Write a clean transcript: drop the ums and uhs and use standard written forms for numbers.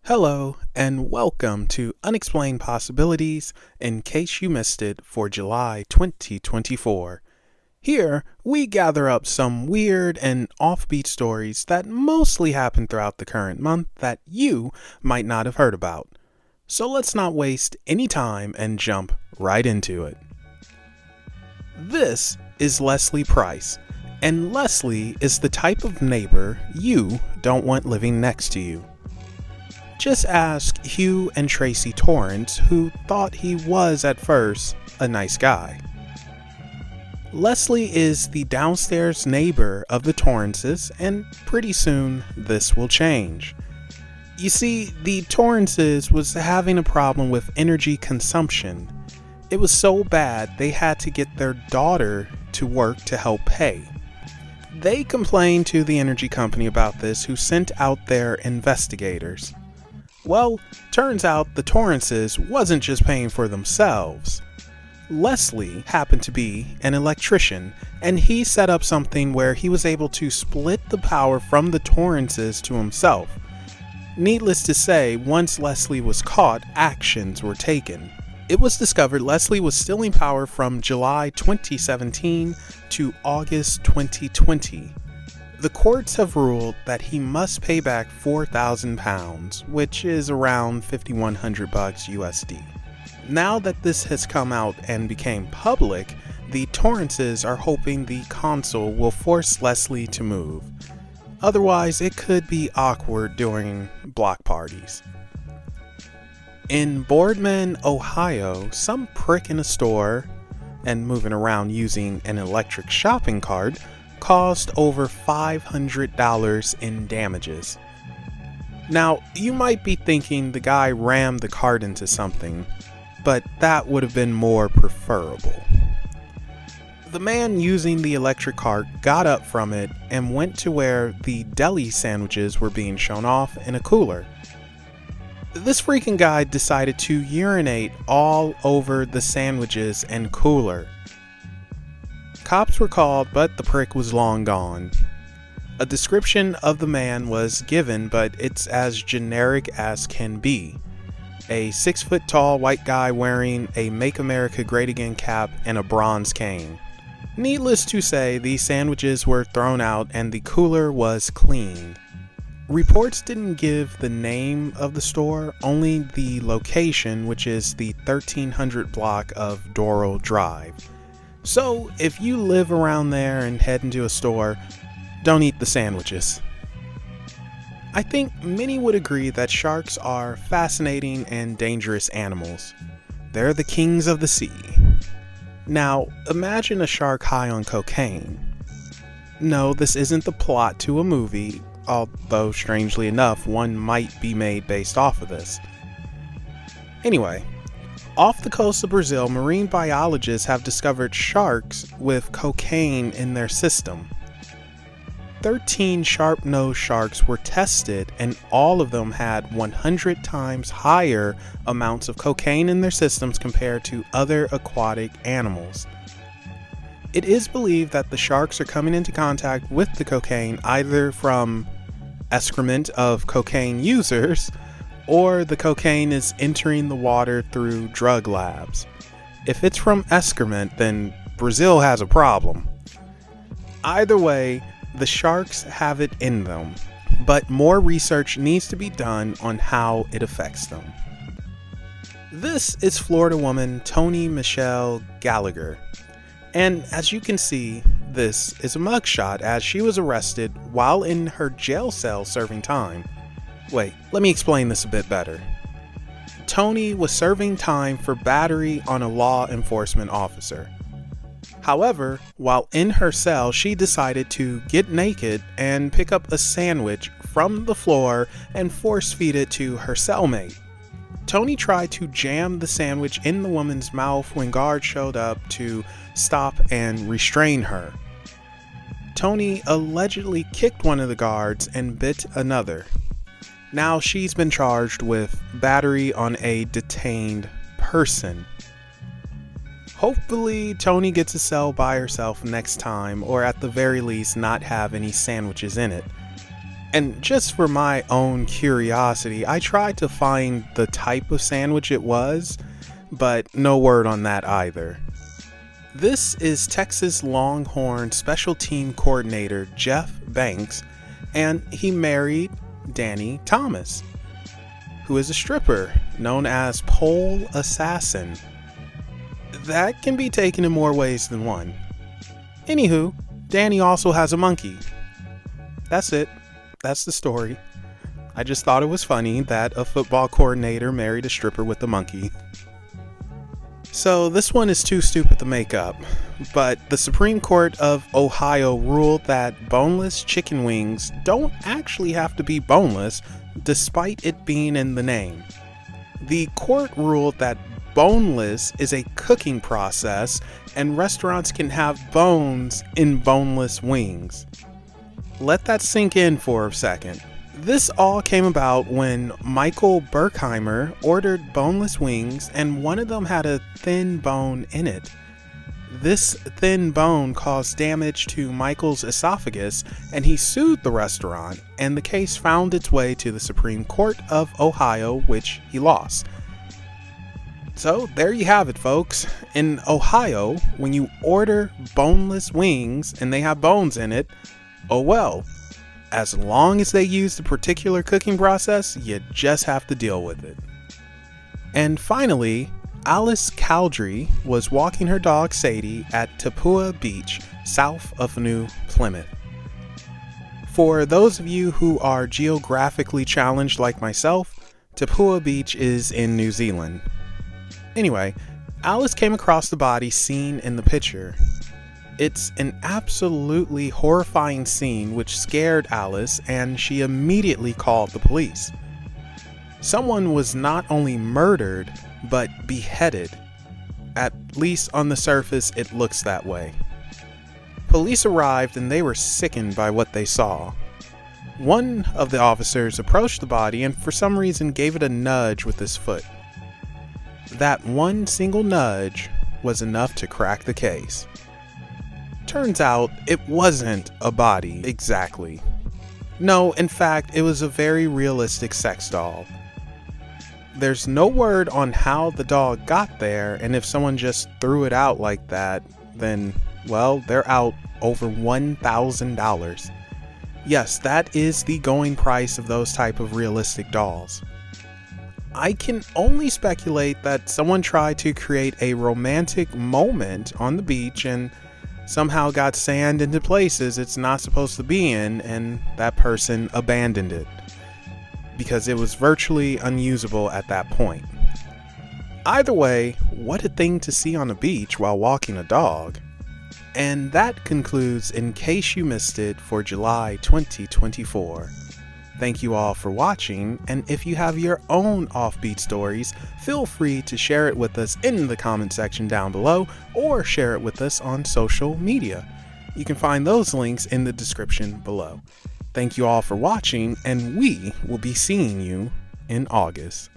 Hello, and welcome to Unexplained Possibilities in case you missed it for July 2024. Here, we gather up some weird and offbeat stories that mostly happen throughout the current month that you might not have heard about. So let's not waste any time and jump right into it. This is Leslie Price, and Leslie is the type of neighbor you don't want living next to you. Just ask Hugh and Tracy Torrance, who thought he was at first a nice guy. Leslie is the downstairs neighbor of the Torrances, and pretty soon this will change. You see, the Torrances was having a problem with energy consumption. It was so bad they had to get their daughter to work to help pay. They complained to the energy company about this, who sent out their investigators. Well, turns out the Torrances wasn't just paying for themselves. Leslie happened to be an electrician, and he set up something where he was able to split the power from the Torrances to himself. Needless to say, once Leslie was caught, actions were taken. It was discovered Leslie was stealing power from July 2017 to August 2020. The courts have ruled that he must pay back £4,000, which is around $5,100 USD. Now that this has come out and became public, the Torrances are hoping the consul will force Leslie to move. Otherwise, it could be awkward during block parties. In Boardman, Ohio, some prick in a store and moving around using an electric shopping cart caused over $500 in damages. Now, you might be thinking the guy rammed the cart into something, but that would have been more preferable. The man using the electric cart got up from it and went to where the deli sandwiches were being shown off in a cooler. This freaking guy decided to urinate all over the sandwiches and cooler. Cops were called, but the prick was long gone. A description of the man was given, but it's as generic as can be. A 6-foot-tall white guy wearing a Make America Great Again cap and a bronze cane. Needless to say, the sandwiches were thrown out and the cooler was cleaned. Reports didn't give the name of the store, only the location, which is the 1300 block of Doral Drive. So, if you live around there and head into a store, don't eat the sandwiches. I think many would agree that sharks are fascinating and dangerous animals. They're the kings of the sea. Now, imagine a shark high on cocaine. No, this isn't the plot to a movie, although strangely enough, one might be made based off of this. Anyway, off the coast of Brazil, marine biologists have discovered sharks with cocaine in their system. 13 sharp-nosed sharks were tested, and all of them had 100 times higher amounts of cocaine in their systems compared to other aquatic animals. It is believed that the sharks are coming into contact with the cocaine either from excrement of cocaine users, or the cocaine is entering the water through drug labs. If it's from excrement, then Brazil has a problem. Either way, the sharks have it in them, but more research needs to be done on how it affects them. This is Florida woman Toni Michelle Gallagher, and as you can see, this is a mugshot as she was arrested while in her jail cell serving time. Wait, let me explain this a bit better. Toni was serving time for battery on a law enforcement officer. However, while in her cell, she decided to get naked and pick up a sandwich from the floor and force feed it to her cellmate. Toni tried to jam the sandwich in the woman's mouth when guards showed up to stop and restrain her. Toni allegedly kicked one of the guards and bit another. Now she's been charged with battery on a detained person. Hopefully, Toni gets a cell by herself next time, or at the very least not have any sandwiches in it. And just for my own curiosity, I tried to find the type of sandwich it was, but no word on that either. This is Texas Longhorn Special Team Coordinator Jeff Banks, and he married Danny Thomas, who is a stripper known as Pole Assassin. That can be taken in more ways than one. Anywho, Danny also has a monkey. That's it. That's the story. I just thought it was funny that a football coordinator married a stripper with a monkey. So this one is too stupid to make up, but the Supreme Court of Ohio ruled that boneless chicken wings don't actually have to be boneless, despite it being in the name. The court ruled that boneless is a cooking process, and restaurants can have bones in boneless wings. Let that sink in for a second. This all came about when Michael Berkheimer ordered boneless wings, and one of them had a thin bone in it. This thin bone caused damage to Michael's esophagus, and he sued the restaurant, and the case found its way to the Supreme Court of Ohio, which he lost. So there you have it, folks. In Ohio, when you order boneless wings and they have bones in it, oh well, as long as they use the particular cooking process, you just have to deal with it. And finally, Alice Cowdery was walking her dog Sadie at Tapua Beach, south of New Plymouth. For those of you who are geographically challenged like myself, Tapua Beach is in New Zealand. Anyway, Alice came across the body seen in the picture. It's an absolutely horrifying scene which scared Alice, and she immediately called the police. Someone was not only murdered, but beheaded. At least on the surface, it looks that way. Police arrived and they were sickened by what they saw. One of the officers approached the body and for some reason gave it a nudge with his foot. That one single nudge was enough to crack the case. Turns out it wasn't a body exactly. No, in fact, it was a very realistic sex doll. There's no word on how the dog got there, and if someone just threw it out like that, then, well, they're out over $1,000. Yes, that is the going price of those type of realistic dolls. I can only speculate that someone tried to create a romantic moment on the beach and somehow got sand into places it's not supposed to be in, and that person abandoned it because it was virtually unusable at that point. Either way, what a thing to see on a beach while walking a dog. And that concludes In Case You Missed It for July 2024. Thank you all for watching, and if you have your own offbeat stories, feel free to share it with us in the comment section down below, or share it with us on social media. You can find those links in the description below. Thank you all for watching, and we will be seeing you in August.